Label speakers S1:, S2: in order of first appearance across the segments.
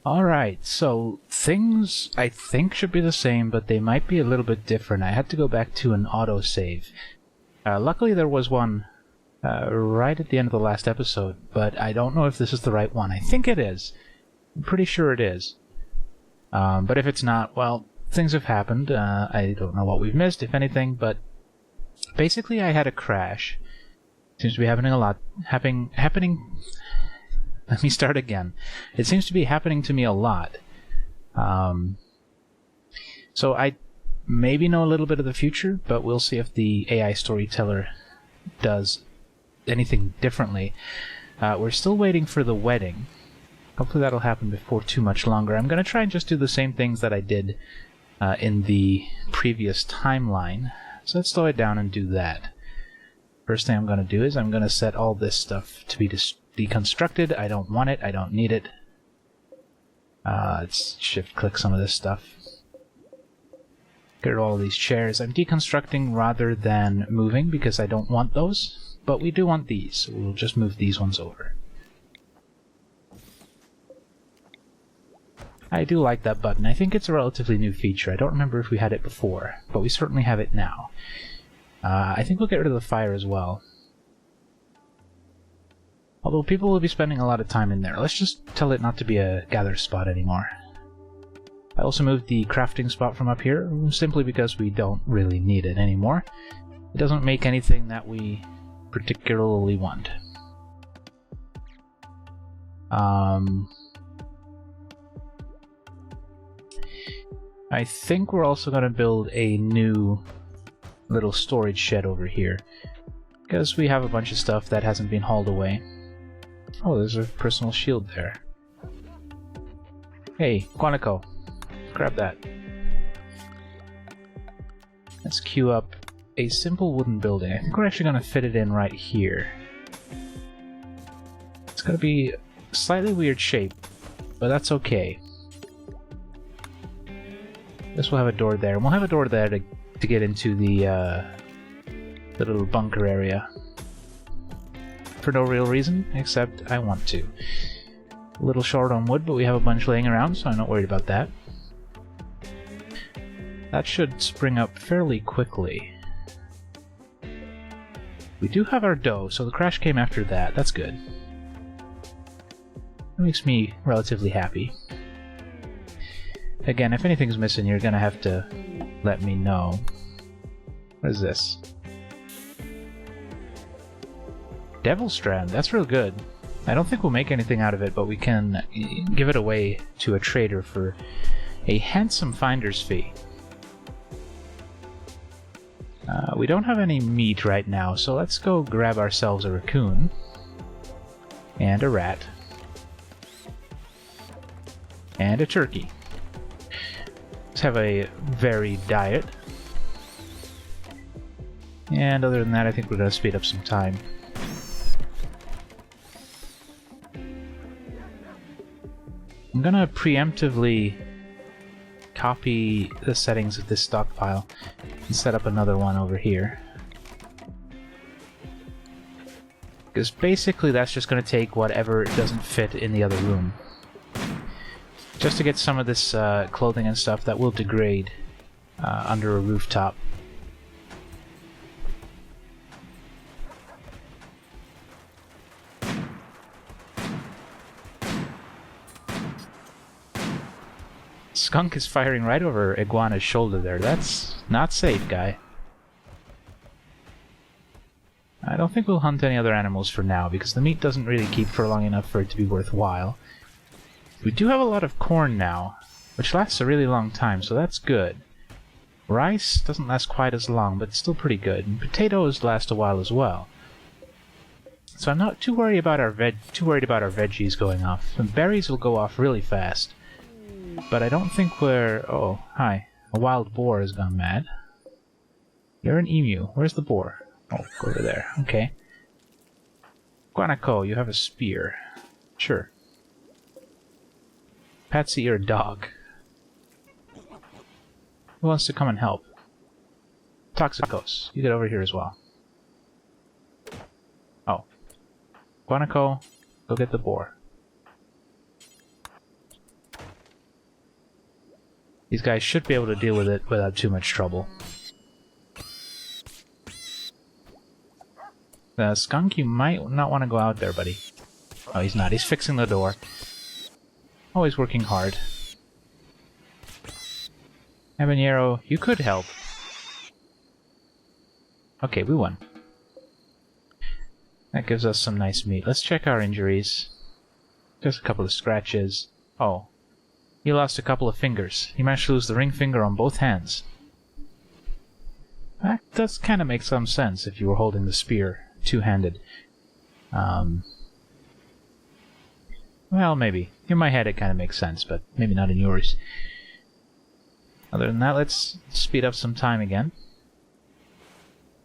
S1: Alright, so things I think should be the same, but they might be a little bit different. I had to go back to an autosave. Luckily there was one right at the end of the last episode, but I don't know if this is the right one. I think it is. I'm pretty sure it is. But if it's not, well, things have happened. I don't know what we've missed, if anything, but basically I had a crash. Seems to be happening a lot. Happening... Let me start again. It seems to be happening to me a lot. So I maybe know a little bit of the future, but we'll see if the AI storyteller does anything differently. We're still waiting for the wedding. Hopefully that'll happen before too much longer. I'm going to try and just do the same things that I did in the previous timeline. So let's slow it down and do that. First thing I'm going to do is I'm going to set all this stuff to be deconstructed. I don't want it. I don't need it. Let's shift-click some of this stuff. Get rid of all of these chairs. I'm deconstructing rather than moving because I don't want those, but we do want these, so we'll just move these ones over. I do like that button. I think it's a relatively new feature. I don't remember if we had it before, but we certainly have it now. I think we'll get rid of the fire as well. Although people will be spending a lot of time in there. Let's just tell it not to be a gather spot anymore. I also moved the crafting spot from up here, simply because we don't really need it anymore. It doesn't make anything that we particularly want. I think we're also going to build a new little storage shed over here, because we have a bunch of stuff that hasn't been hauled away. Oh, there's a personal shield there. Hey, Quantico, grab that. Let's queue up a simple wooden building. I think we're actually going to fit it in right here. It's going to be a slightly weird shape, but that's okay. This will have a door there, and we'll have a door there to get into the little bunker area. For no real reason, except I want to. A little short on wood, but we have a bunch laying around, so I'm not worried about that. That should spring up fairly quickly. We do have our dough, so the crash came after that. That's good. That makes me relatively happy. Again, if anything's missing, you're gonna have to let me know. What is this? Devil Strand, that's real good. I don't think we'll make anything out of it, but we can give it away to a trader for a handsome finder's fee. We don't have any meat right now, so let's go grab ourselves a raccoon and a rat and a turkey. Let's have a varied diet. And other than that, I think we're going to speed up some time. I'm going to preemptively copy the settings of this stockpile and set up another one over here. Because basically that's just going to take whatever doesn't fit in the other room. Just to get some of this clothing and stuff that will degrade under a rooftop. Skunk is firing right over Iguana's shoulder there. That's not safe, guy. I don't think we'll hunt any other animals for now, because the meat doesn't really keep for long enough for it to be worthwhile. We do have a lot of corn now, which lasts a really long time, so that's good. Rice doesn't last quite as long, but it's still pretty good. And potatoes last a while as well. So I'm not too worried about our veggies going off. And berries will go off really fast. But I don't think we're... Oh, hi. A wild boar has gone mad. You're an emu. Where's the boar? Oh, go over there. Okay. Guanaco, you have a spear. Sure. Patsy, you're a dog. Who wants to come and help? Toxicos, you get over here as well. Oh. Guanaco, go get the boar. These guys should be able to deal with it without too much trouble. Skunk, you might not want to go out there, buddy. Oh, he's not. He's fixing the door. Always working hard. Habanero, you could help. Okay, we won. That gives us some nice meat. Let's check our injuries. Just a couple of scratches. Oh. He lost a couple of fingers. He managed to lose the ring finger on both hands. That does kind of make some sense if you were holding the spear two-handed. Well, maybe. In my head it kind of makes sense, but maybe not in yours. Other than that, let's speed up some time again.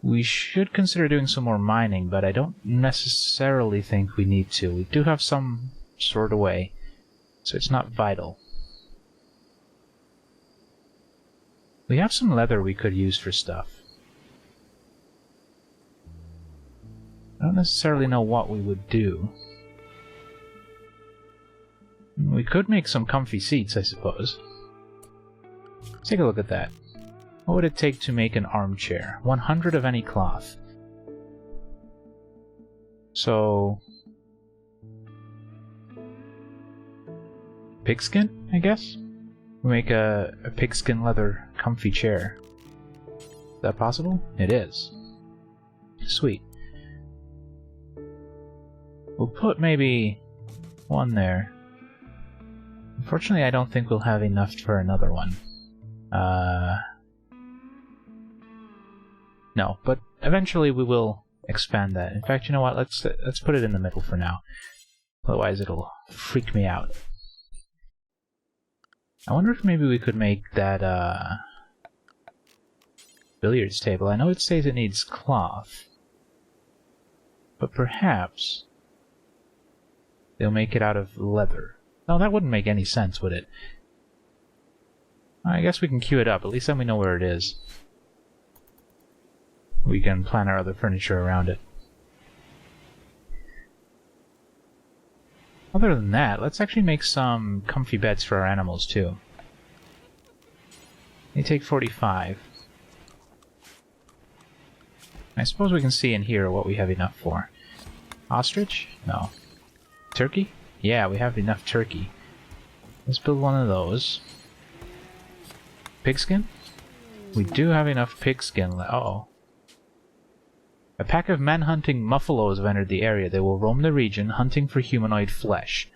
S1: We should consider doing some more mining, but I don't necessarily think we need to. We do have some stored away, so it's not vital. We have some leather we could use for stuff. I don't necessarily know what we would do. We could make some comfy seats, I suppose. Let's take a look at that. What would it take to make an armchair? 100 of any cloth. So... pigskin, I guess? We make a pigskin leather comfy chair. Is that possible? It is. Sweet. We'll put maybe one there. Unfortunately, I don't think we'll have enough for another one. No, but eventually we will expand that. In fact, you know what? Let's put it in the middle for now. Otherwise, it'll freak me out. I wonder if maybe we could make that billiards table. I know it says it needs cloth, but perhaps they'll make it out of leather. No, that wouldn't make any sense, would it? I guess we can queue it up. At least then we know where it is. We can plan our other furniture around it. Other than that, let's actually make some comfy beds for our animals, too. They take 45. I suppose we can see in here what we have enough for. Ostrich? No. Turkey? Yeah, we have enough turkey. Let's build one of those. Pigskin? We do have enough pigskin. Uh-oh. A pack of man-hunting Muffalos have entered the area. They will roam the region, hunting for humanoid flesh.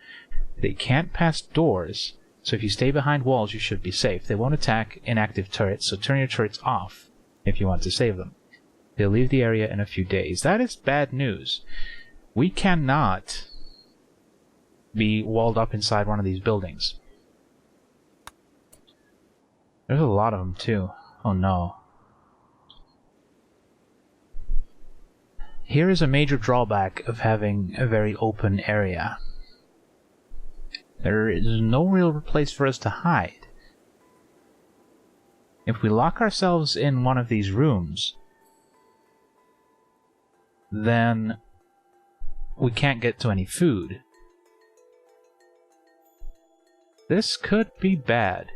S1: They can't pass doors, so if you stay behind walls, you should be safe. They won't attack inactive turrets, so turn your turrets off if you want to save them. They'll leave the area in a few days. That is bad news. We cannot be walled up inside one of these buildings. There's a lot of them, too. Oh no. Here is a major drawback of having a very open area. There is no real place for us to hide. If we lock ourselves in one of these rooms, then we can't get to any food. This could be bad.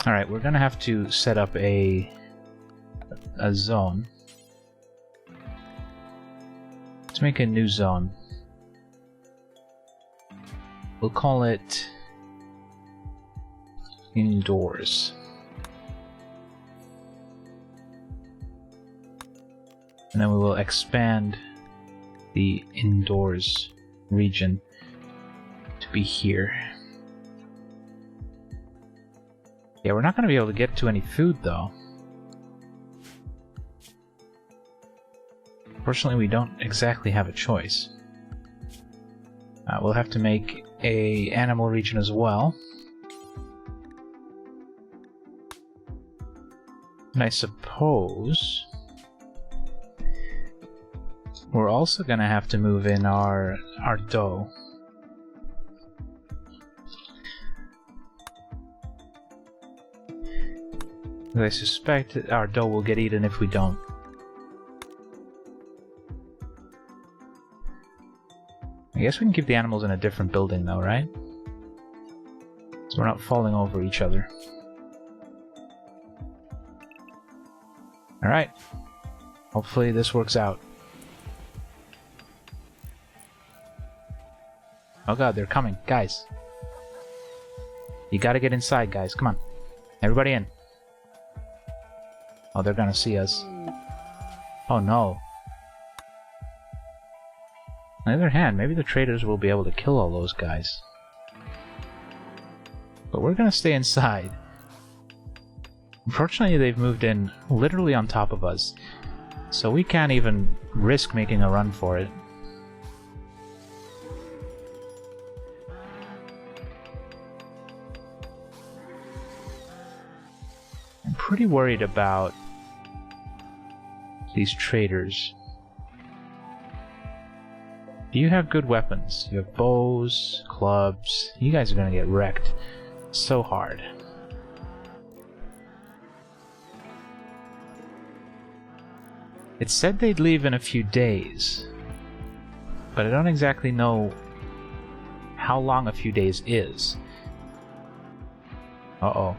S1: Alright, we're gonna have to set up a zone. Let's make a new zone. We'll call it indoors. And then we will expand the indoors region to be here. Yeah, we're not going to be able to get to any food, though. Fortunately, we don't exactly have a choice. We'll have to make a animal region as well. And I suppose we're also going to have to move in our dough. I suspect that our dough will get eaten if we don't. I guess we can keep the animals in a different building though, right? So we're not falling over each other. Alright. Hopefully this works out. Oh god, they're coming. Guys. You gotta get inside, guys. Come on. Everybody in. Oh, they're gonna see us. Oh no. On the other hand, maybe the traders will be able to kill all those guys. But we're gonna stay inside. Unfortunately, they've moved in literally on top of us. So we can't even risk making a run for it. I'm pretty worried about these traders. Do you have good weapons? You have bows, clubs. You guys are gonna get wrecked so hard. It said they'd leave in a few days, but I don't exactly know how long a few days is. Uh-oh.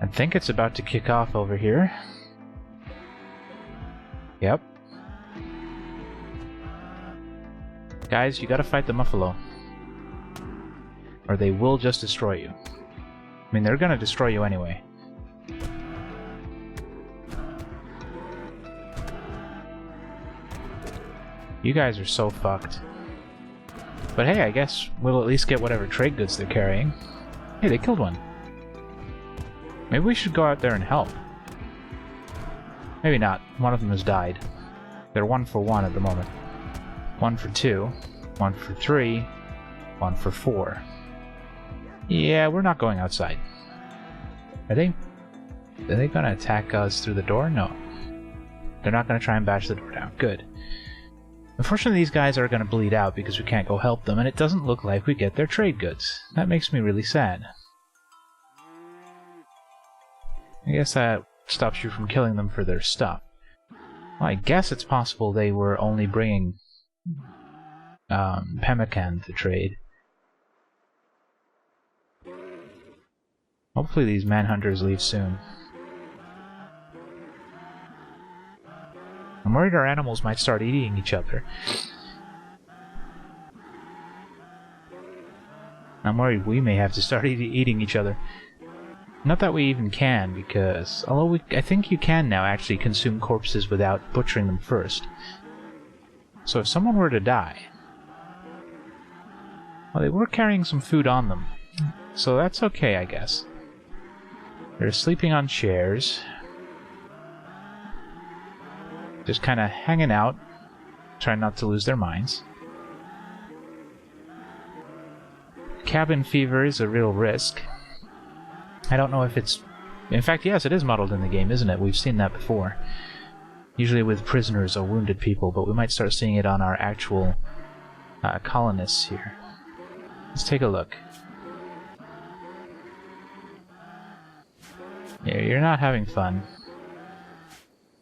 S1: I think it's about to kick off over here. Yep. Guys, you gotta fight the Muffalo. Or they will just destroy you. I mean, they're gonna destroy you anyway. You guys are so fucked. But hey, I guess we'll at least get whatever trade goods they're carrying. Hey, they killed one. Maybe we should go out there and help. Maybe not. One of them has died. They're 1 for 1 at the moment. 1 for 2. 1 for 3. 1 for 4. Yeah, we're not going outside. Are they gonna attack us through the door? No. They're not gonna try and bash the door down. Good. Unfortunately, these guys are gonna bleed out because we can't go help them, and it doesn't look like we get their trade goods. That makes me really sad. I guess that stops you from killing them for their stuff. Well, I guess it's possible they were only bringing pemmican to trade. Hopefully these Manhunters leave soon. I'm worried our animals might start eating each other. I'm worried we may have to start eating each other. Not that we even can, because although I think you can now actually consume corpses without butchering them first. So if someone were to die... Well, they were carrying some food on them, so that's okay, I guess. They're sleeping on chairs. Just kind of hanging out, trying not to lose their minds. Cabin fever is a real risk. I don't know if it's... In fact, yes, it is modeled in the game, isn't it? We've seen that before. Usually with prisoners or wounded people, but we might start seeing it on our actual colonists here. Let's take a look. Yeah, you're not having fun.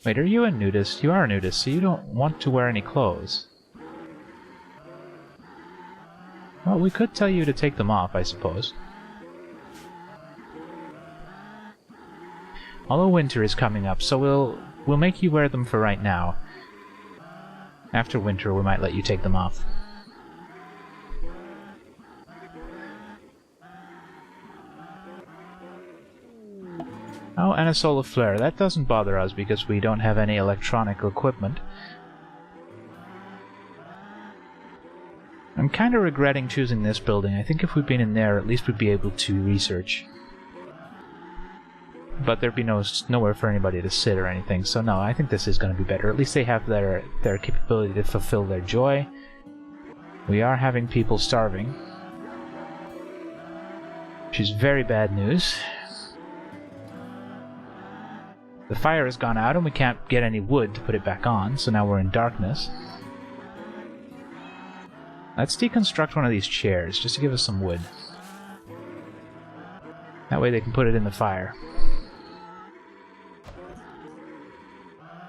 S1: Wait, are you a nudist? You are a nudist, so you don't want to wear any clothes. Well, we could tell you to take them off, I suppose. Although winter is coming up, so we'll make you wear them for right now. After winter, we might let you take them off. Oh, and a solar flare. That doesn't bother us because we don't have any electronic equipment. I'm kind of regretting choosing this building. I think if we'd been in there, at least we'd be able to research. But there'd be nowhere for anybody to sit or anything, so no, I think this is going to be better. At least they have their capability to fulfill their joy. We are having people starving, which is very bad news. The fire has gone out and we can't get any wood to put it back on, so now we're in darkness. Let's deconstruct one of these chairs, just to give us some wood. That way they can put it in the fire.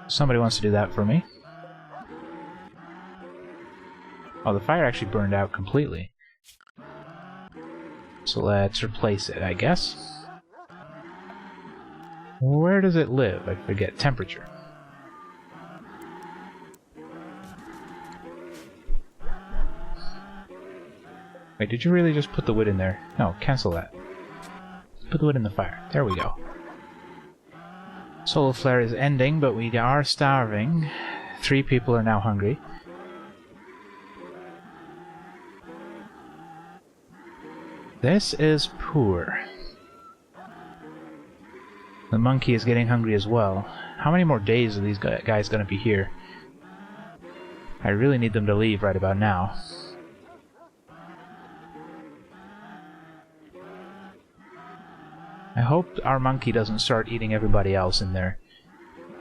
S1: Somebody wants to do that for me. Oh, the fire actually burned out completely. So let's replace it, I guess. Where does it live? I forget. Temperature. Wait, did you really just put the wood in there? No, cancel that. Put the wood in the fire. There we go. Solar flare is ending, but we are starving. 3 people are now hungry. This is poor. The monkey is getting hungry as well. How many more days are these guys going to be here? I really need them to leave right about now. I hope our monkey doesn't start eating everybody else in there.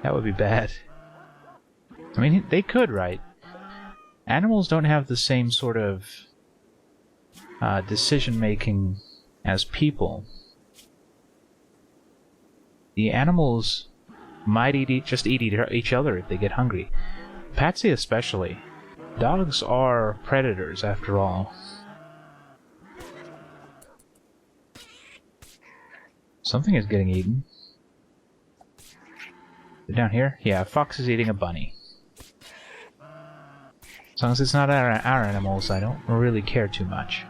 S1: That would be bad. I mean, they could, right? Animals don't have the same sort of decision-making as people. The animals might just eat each other if they get hungry. Patsy especially. Dogs are predators, after all. Something is getting eaten. Down here? Yeah, a fox is eating a bunny. As long as it's not our animals, I don't really care too much.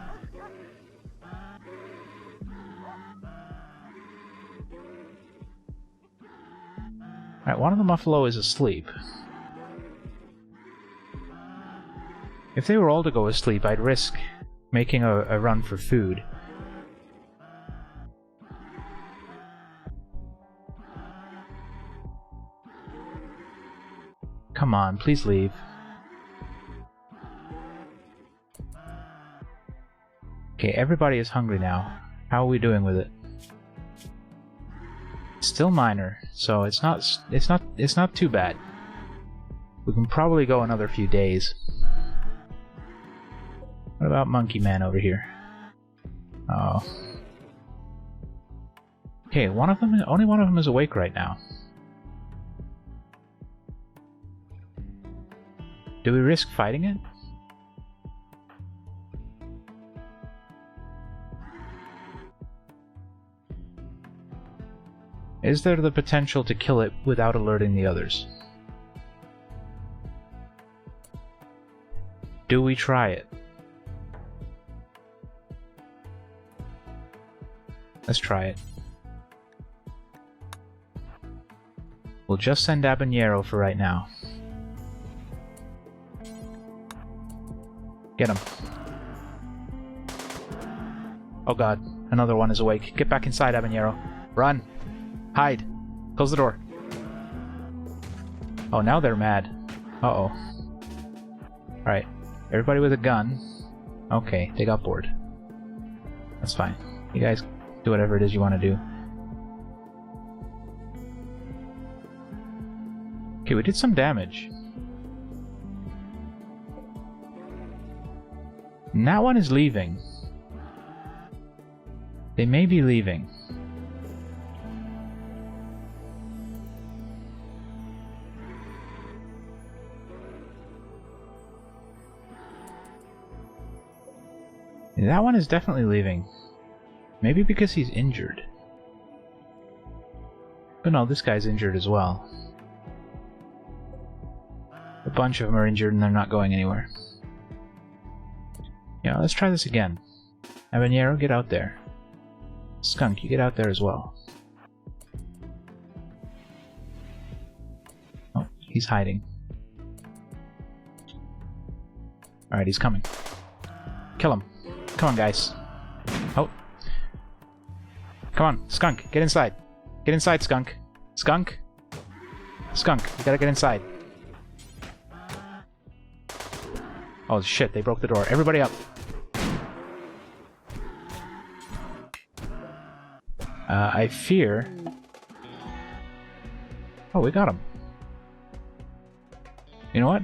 S1: Alright, one of the Muffalo is asleep. If they were all to go asleep, I'd risk making a run for food. Come on, please leave. Okay, everybody is hungry now. How are we doing with it? Still minor, so it's not too bad. We can probably go another few days. What about Monkey Man over here? Oh. Okay, only one of them is awake right now. Do we risk fighting it? Is there the potential to kill it without alerting the others? Do we try it? Let's try it. We'll just send Habanero for right now. Get him. Oh god, another one is awake. Get back inside, Habanero. Run! Hide! Close the door. Oh, now they're mad. Uh-oh. Alright, everybody with a gun. Okay, they got bored. That's fine. You guys do whatever it is you want to do. Okay, we did some damage. And that one is leaving. They may be leaving. That one is definitely leaving. Maybe because he's injured. But no, this guy's injured as well. A bunch of them are injured and they're not going anywhere. Yeah, let's try this again. Habanero, get out there. Skunk, you get out there as well. Oh, he's hiding. Alright, he's coming. Kill him. Come on, guys. Oh. Come on, Skunk, get inside. Get inside, Skunk. Skunk? Skunk, you gotta get inside. Oh shit, they broke the door. Everybody up. I fear... Oh, we got him. You know what?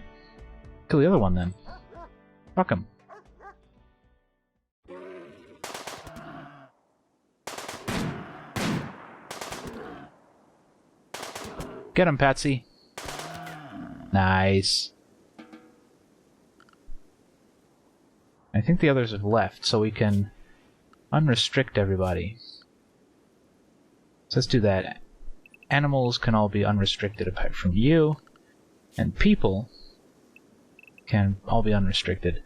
S1: Kill the other one then. Fuck him. Get him, Patsy. Nice. I think the others have left, so we can unrestrict everybody. So let's do that. Animals can all be unrestricted apart from you, and people can all be unrestricted.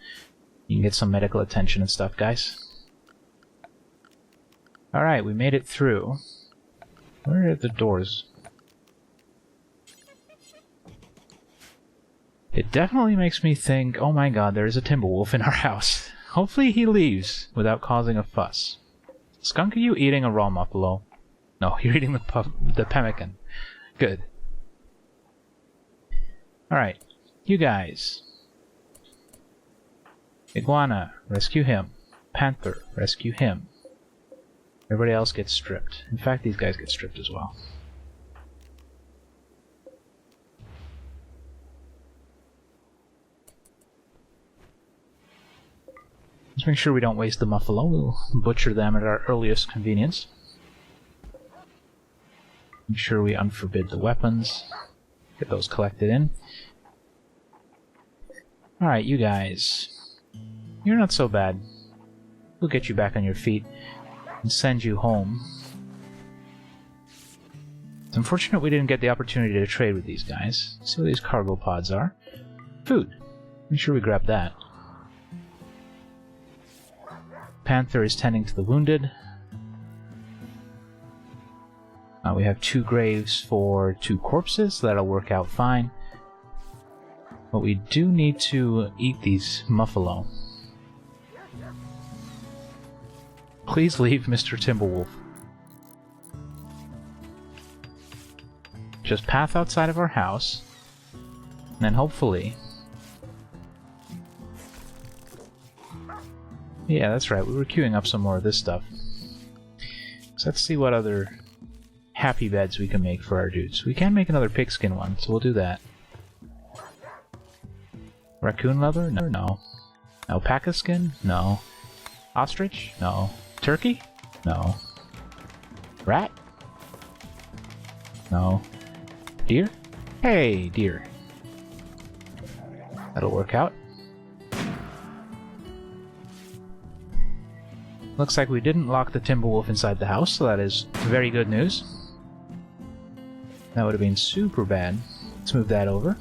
S1: You can get some medical attention and stuff, guys. Alright, we made it through. Where are the doors? It definitely makes me think, oh my god, there is a Timberwolf in our house. Hopefully he leaves without causing a fuss. Skunk, are you eating a raw Muffalo? No, you're eating the pemmican. Good. Alright, you guys. Iguana, rescue him. Panther, rescue him. Everybody else gets stripped. In fact, these guys get stripped as well. Let's make sure we don't waste the Muffalo. We'll butcher them at our earliest convenience. Make sure we unforbid the weapons. Get those collected in. Alright, you guys. You're not so bad. We'll get you back on your feet and send you home. It's unfortunate we didn't get the opportunity to trade with these guys. See what these cargo pods are. Food. Make sure we grab that. Panther is tending to the wounded. We have 2 graves for 2 corpses, so that'll work out fine. But we do need to eat these Muffalo. Please leave, Mr. Timberwolf. Just path outside of our house, and then hopefully... Yeah, that's right, we were queuing up some more of this stuff. So let's see what other happy beds we can make for our dudes. We can make another pigskin one, so we'll do that. Raccoon leather? No. No. Alpaca skin? No. Ostrich? No. Turkey? No. Rat? No. Deer? Hey, deer. That'll work out. Looks like we didn't lock the Timberwolf inside the house, so that is very good news. That would have been super bad. Let's move that over.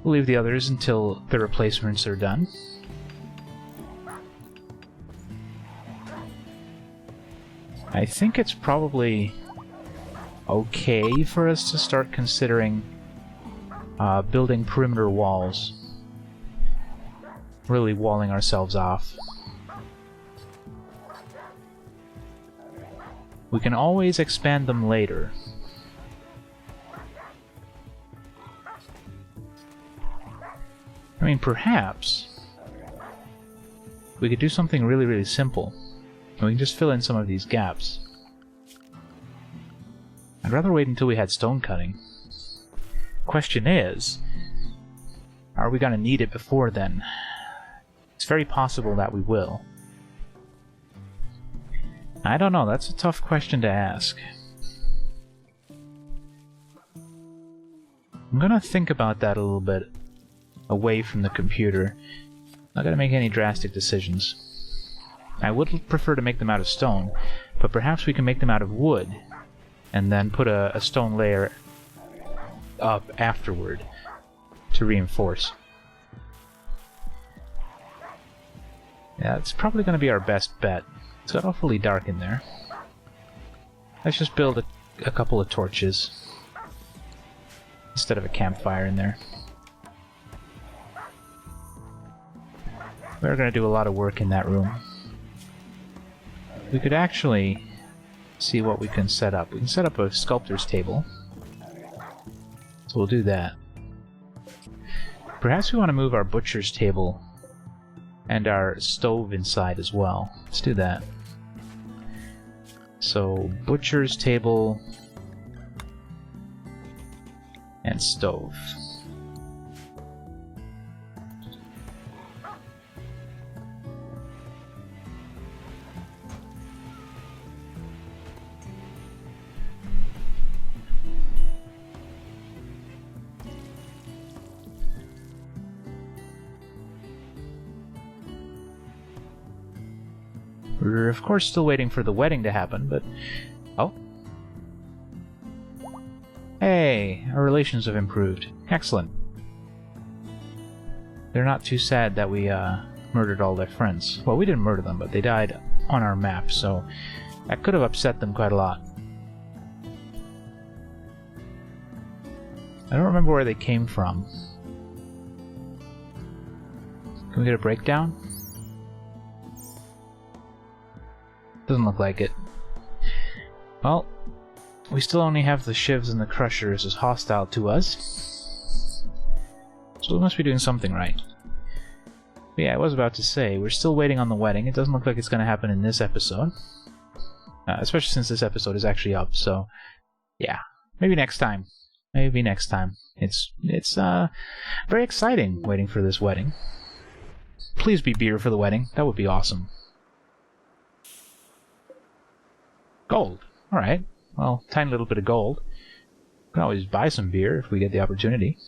S1: We'll leave the others until the replacements are done. I think it's probably okay for us to start considering building perimeter walls. Really walling ourselves off. We can always expand them later. I mean, perhaps we could do something really, really simple. And we can just fill in some of these gaps. I'd rather wait until we had stone cutting. Question is, are we going to need it before then? It's very possible that we will. I don't know, that's a tough question to ask. I'm gonna think about that a little bit away from the computer. Not gonna make any drastic decisions. I would prefer to make them out of stone, but perhaps we can make them out of wood, and then put a stone layer up afterward to reinforce. Yeah, it's probably going to be our best bet. It's got awfully dark in there. Let's just build a couple of torches instead of a campfire in there. We're going to do a lot of work in that room. We could actually see what we can set up. We can set up a sculptor's table. So we'll do that. Perhaps we want to move our butcher's table and our stove inside as well. Let's do that. So, butcher's table and stove. We're, of course, still waiting for the wedding to happen, but... Oh. Hey, our relations have improved. Excellent. They're not too sad that we, murdered all their friends. Well, we didn't murder them, but they died on our map, so that could have upset them quite a lot. I don't remember where they came from. Can we get a breakdown? Doesn't look like it. Well, we still only have the shivs and the crushers as hostile to us. So we must be doing something right. But yeah, I was about to say, we're still waiting on the wedding. It doesn't look like it's going to happen in this episode. Especially since this episode is actually up, so... Yeah, maybe next time. Maybe next time. It's very exciting waiting for this wedding. Please be beer for the wedding. That would be awesome. Gold. Alright. Well, tiny little bit of gold. We can always buy some beer if we get the opportunity.